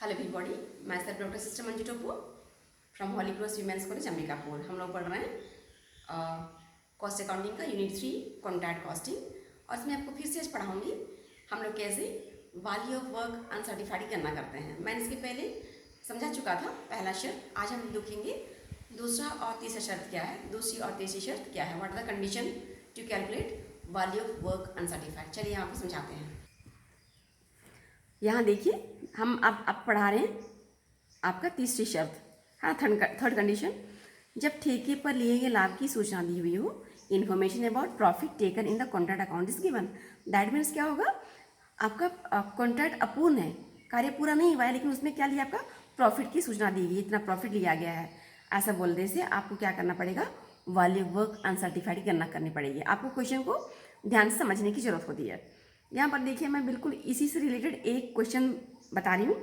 Hello everybody, मैं sir doctor sister Manju Toppo from Holy Cross Women's College Ambikapur. हम लोग पढ़ रहे हैं कॉस्ट अकाउंटिंग का यूनिट 3 कॉन्ट्रैक्ट कॉस्टिंग। और इसमें आपको फिर से आज पढ़ाऊंगी हम लोग कैसे वैल्यू ऑफ वर्क अनसर्टिफाइड गणना करते हैं। मैंने इसके पहले समझा चुका था पहला शर्त। आज हम देखेंगे दूसरा और तीसरा शर्त क्या है, दूसरी और तीसरी शर्त क्या है, what are the condition to calculate value of work uncertified. चलिए यहाँ पर समझाते हैं। यहाँ देखिए हम अब पढ़ा रहे हैं आपका तीसरी शर्त, हाँ थर्ड कंडीशन। जब ठेके पर लिए गए लाभ की सूचना दी हुई हो, information about profit taken in the contract account is given. That means क्या होगा, आपका कॉन्ट्रैक्ट अपूर्ण है, कार्य पूरा नहीं हुआ है, लेकिन उसमें क्या लिया, आपका प्रॉफिट की सूचना दी गई, इतना प्रॉफिट लिया गया है। ऐसा बोलने से आपको क्या करना पड़ेगा, वैल्यू वर्क अनसर्टिफाइड की गणना करनी पड़ेगी। आपको क्वेश्चन को ध्यान से समझने की जरूरत होती है। यहाँ पर देखिए मैं बिल्कुल इसी से रिलेटेड एक क्वेश्चन बता रही हूँ।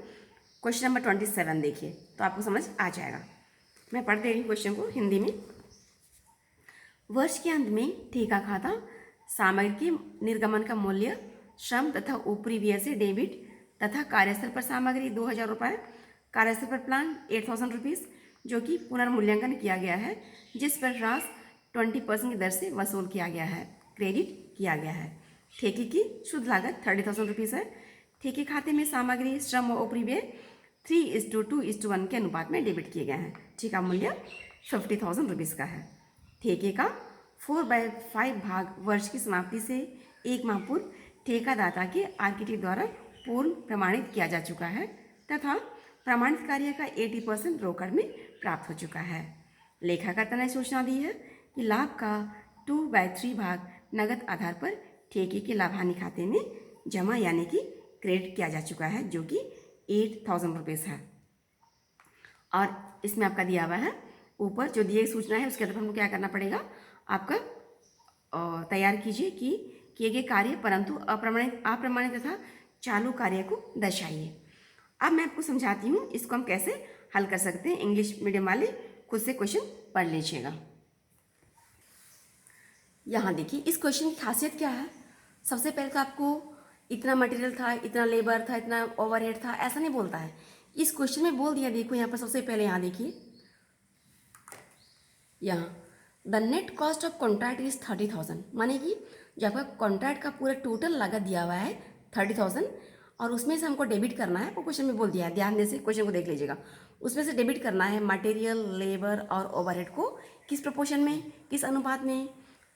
क्वेश्चन नंबर 27 देखिए तो आपको समझ आ जाएगा। मैं पढ़ दे रही हूँ क्वेश्चन को हिंदी में। वर्ष के अंत में ठेका खाता सामग्री के निर्गमन का मूल्य श्रम तथा ऊपरी व्यय से डेबिट तथा कार्यस्थल पर सामग्री 2000 रुपये, कार्यस्थल पर प्लांट 8000 रुपीज़ जो कि पुनर्मूल्यांकन किया गया है, जिस पर ह्रास 20% की दर से वसूल किया गया है, क्रेडिट किया गया है। ठेके की शुद्ध लागत 30,000 रुपीज़ है। ठेके खाते में सामग्री श्रम और ऊपरी व्यय 3:2:1 के अनुपात में डेबिट किए गए हैं। ठेका मूल्य 50,000 रुपीज़ का है। ठेके का 4/5 भाग वर्ष की समाप्ति से एक माह पूर्व ठेकादाता के आर्किटेक्ट द्वारा पूर्ण प्रमाणित किया जा चुका है तथा प्रमाणित कार्य का 80% रोकड़ में प्राप्त हो चुका है। लेखाकर्ता ने सूचना दी है कि लाभ का 2/3 भाग नगद आधार पर ठेके के लाभानी खाते में जमा यानी कि क्रेडिट किया जा चुका है, जो कि 8,000 रुपीज़ है। और इसमें आपका दिया हुआ है ऊपर जो दिए सूचना है उसके आधार पर हमको क्या करना पड़ेगा, आपका तैयार कीजिए कि किए गए कार्य परंतु अप्रमाणित तथा चालू कार्य को दर्शाइए। अब मैं आपको समझाती हूँ इसको हम कैसे हल कर सकते हैं। इंग्लिश मीडियम वाले खुद से क्वेश्चन पढ़ लीजिएगा। यहाँ देखिए इस क्वेश्चन की खासियत क्या है। सबसे पहले तो आपको इतना मटेरियल था, इतना लेबर था, इतना ओवरहेड था, ऐसा नहीं बोलता है। इस क्वेश्चन में बोल दिया, देखो यहाँ पर सबसे पहले यहाँ देखिए, यहाँ the net cost of contract is 30,000, माने कि जो आपका कॉन्ट्रैक्ट का पूरा टोटल लागत दिया हुआ है 30,000 और उसमें से हमको डेबिट करना है। वो क्वेश्चन में बोल दिया है, ध्यान से क्वेश्चन को देख लीजिएगा। उसमें से डेबिट करना है मटेरियल, लेबर और ओवरहेड को किस प्रोपोर्शन में, किस अनुपात में,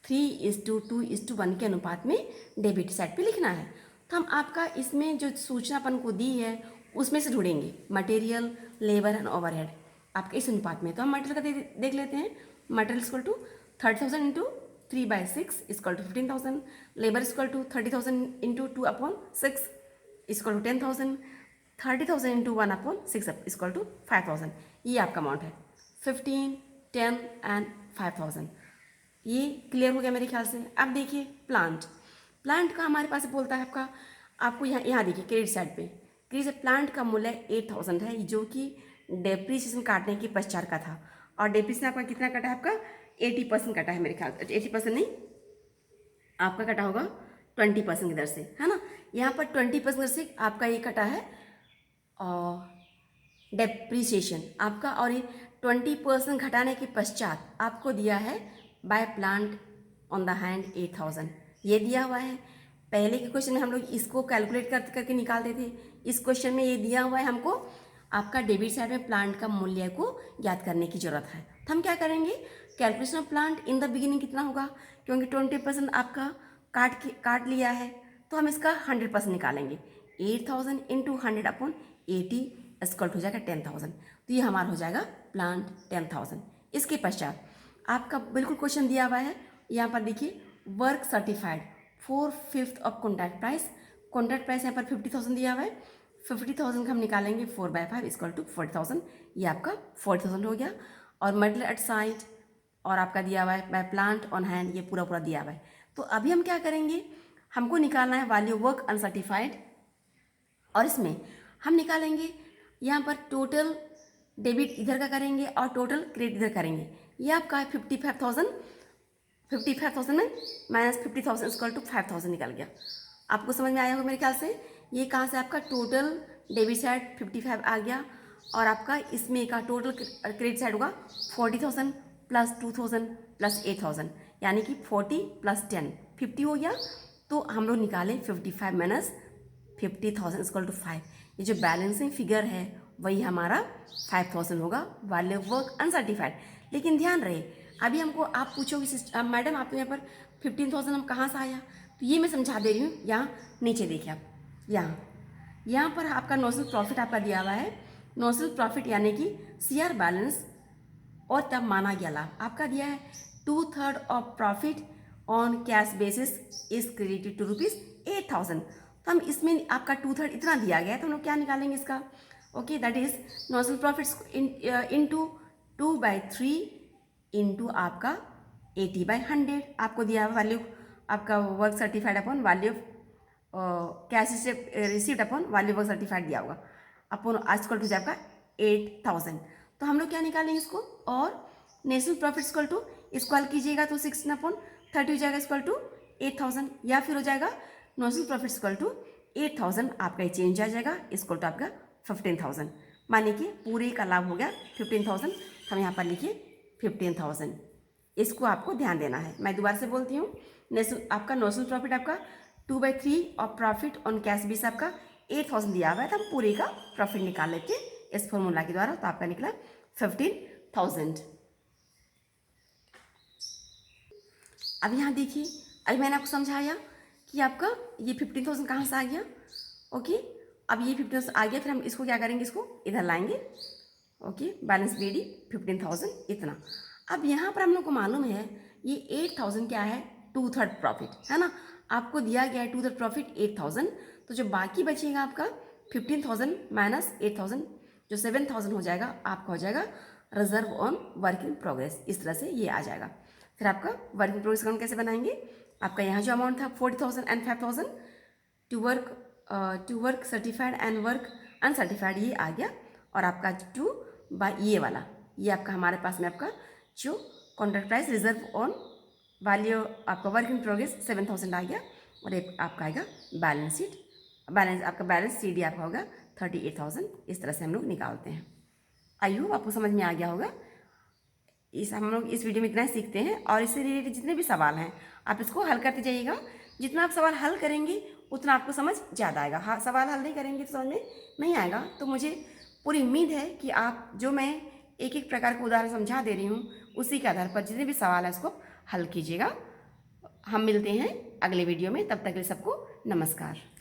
3:2:1 के अनुपात में डेबिट साइड पे लिखना है। तो हम आपका इसमें जो सूचना अपन को दी है उसमें से ढूंढेंगे मटेरियल, लेबर एंड ओवरहेड आपके इस अनुपात में। तो हम मटेरियल का देख लेते हैं। Material equal to 30,000 into 3/6 equal to 15,000, labour equal to 30,000 into 2/6 equal to 10,000, 30,000 into 1/6 equal to 5,000। ये आपका अमाउंट है 15, 10 एंड 5,000। ये क्लियर हो गया मेरे ख्याल से। अब देखिए प्लांट का हमारे पास बोलता है आपको यहाँ देखिए क्रेडिट साइड पे क्रेडिट प्लांट का मूल्य 8,000 है, जो कि डेप्रीसिएशन काटने के पश्चात का था। और डेप्रीसिएशन आपका कितना कटा है, आपका 80% कटा है मेरे ख्याल से। 80% नहीं, आपका कटा होगा 20% की दर से, है ना। यहाँ पर 20% दर से आपका ये कटा है डेप्रीसिएशन आपका, और ये 20% घटाने के पश्चात आपको दिया है by plant on the hand 8,000, ये दिया हुआ है। पहले के क्वेश्चन में हम लोग इसको कैलकुलेट करके निकालते थे। इस क्वेश्चन में ये दिया हुआ है हमको आपका डेबिट साइड में प्लांट का मूल्य को ज्ञात करने की जरूरत है। तो हम क्या करेंगे, calculation of plant in the beginning कितना होगा, क्योंकि 20% आपका काट लिया है, तो हम इसका 100% निकालेंगे। 8,000 इंटू 100/80 स्क्वायर हो जाएगा 10,000। तो ये हमारा हो जाएगा प्लांट 10,000। इसके पश्चात आपका बिल्कुल क्वेश्चन दिया हुआ है, यहाँ पर देखिए work certified 4/5 of contract price. Contract price यहाँ पर 50,000 दिया हुआ है। 50,000 का हम निकालेंगे 4/5 इक्वल टू 40,000। ये आपका 40,000 हो गया। और मटेरियल एट साइट और आपका दिया हुआ है बाय प्लांट ऑन हैंड, ये पूरा दिया हुआ है। तो अभी हम क्या करेंगे, हमको निकालना है वैल्यू वर्क अनसर्टिफाइड, और इसमें हम निकालेंगे यहाँ पर टोटल डेबिट इधर का करेंगे और टोटल क्रेडिट इधर करेंगे। ये आपका है 55,000 में माइनस 50,000 इक्वल टू 5,000 निकल गया। आपको समझ में आया होगा मेरे ख्याल से। ये कहाँ से आपका टोटल डेबिट साइड 55 आ गया और आपका इसमें का टोटल क्रेडिट साइड होगा 40,000 प्लस 2,000 प्लस 8,000, यानी कि 40 प्लस 10 50 हो गया। तो हम लोग निकालें 55 माइनस 50,000 इक्वल टू 5। ये जो बैलेंसिंग फिगर है वही हमारा 5,000 होगा, वैल्यू ऑफ वर्क अनसर्टिफाइड। लेकिन ध्यान रहे, अभी हमको आप पूछोगे मैडम आपके यहाँ पर 15,000 हम कहाँ से आया, तो ये मैं समझा दे रही हूँ। यहाँ नीचे देखिए आप, यहाँ पर आपका नोशनल प्रॉफिट आपका दिया हुआ है। नोशनल प्रॉफिट यानी कि सीआर बैलेंस और तब माना गया लाभ आपका दिया है 2/3 of profit on cash basis is credited to ₹8,000। तो हम इसमें आपका 2/3 इतना दिया गया है, तो हम लोग क्या निकालेंगे इसका, okay, that is notional profit into 2/3 into आपका 80/100 आपको दिया हुआ वैल्यू आपका work certified upon value of cash received upon value work certified दिया होगा अपॉन आजकल टू आपका 8,000। तो हम लोग क्या निकालेंगे इसको, और नेशनल प्रॉफिट इक्वल टू इसको हल कीजिएगा तो 16/30 हो जाएगा इक्वल टू 8,000, या फिर हो जाएगा नेशनल प्रॉफिट इक्वल टू 8,000 आपका ये चेंज आ जाएगा इक्वल टू आपका 15,000। मानिए कि पूरे का लाभ हो गया 15,000, हम यहाँ पर लिखिए 15,000। इसको आपको ध्यान देना है। मैं दोबारा से बोलती हूँ, आपका नेशनल प्रॉफिट आपका 2/3 और प्रॉफिट ऑन कैश बेस आपका 8,000 दिया हुआ है, तो हम पूरे का प्रॉफिट निकाल लेते इस फॉर्मूला के द्वारा, तो आपका निकला 15,000। अब यहाँ देखिए, अभी मैंने आपको समझाया कि आपका ये 15,000 कहाँ से आ गया, ओके। अब ये 15,000 आ गया, फिर हम इसको क्या करेंगे, इसको इधर लाएंगे, ओके, बैलेंस बीडी 15,000 इतना। अब यहाँ पर हम लोग को मालूम है ये 8,000 क्या है, 2/3 प्रॉफिट है ना, आपको दिया गया है 2/3 प्रॉफिट 8,000। तो जो बाकी बचेगा आपका 15,000 माइनस 8,000, जो 7,000 हो जाएगा आपका हो जाएगा reserve on work in progress. इस तरह से ये आ जाएगा। फिर आपका वर्क इन प्रोग्रेस अकाउंट कैसे बनाएंगे, आपका यहाँ जो अमाउंट था 40,000 and 5,000 to work certified and work uncertified ये आ गया, और आपका टू बाय ये वाला ये आपका हमारे पास में आपका जो contract price reserve on value आपका वर्क इन प्रोग्रेस 7,000 आ गया, और एक आपका आएगा बैलेंस शीट, बैलेंस आपका बैलेंस CD आपका होगा 38,000। इस तरह से हम लोग निकालते हैं। आई होप आपको समझ में आ गया होगा। हम लोग इस वीडियो में इतना ही सीखते हैं, और इससे रिलेटेड जितने भी सवाल हैं आप इसको हल करते जाइएगा। जितना आप सवाल हल करेंगे उतना आपको समझ ज़्यादा आएगा। हाँ, सवाल हल नहीं करेंगे तो समझ में नहीं आएगा। तो मुझे पूरी उम्मीद है कि आप जो मैं एक एक प्रकार का उदाहरण समझा दे रही हूँ उसी के आधार पर जितने भी सवाल हैं उसको हल कीजिएगा। हम मिलते हैं अगले वीडियो में, तब तक के लिए सबको नमस्कार।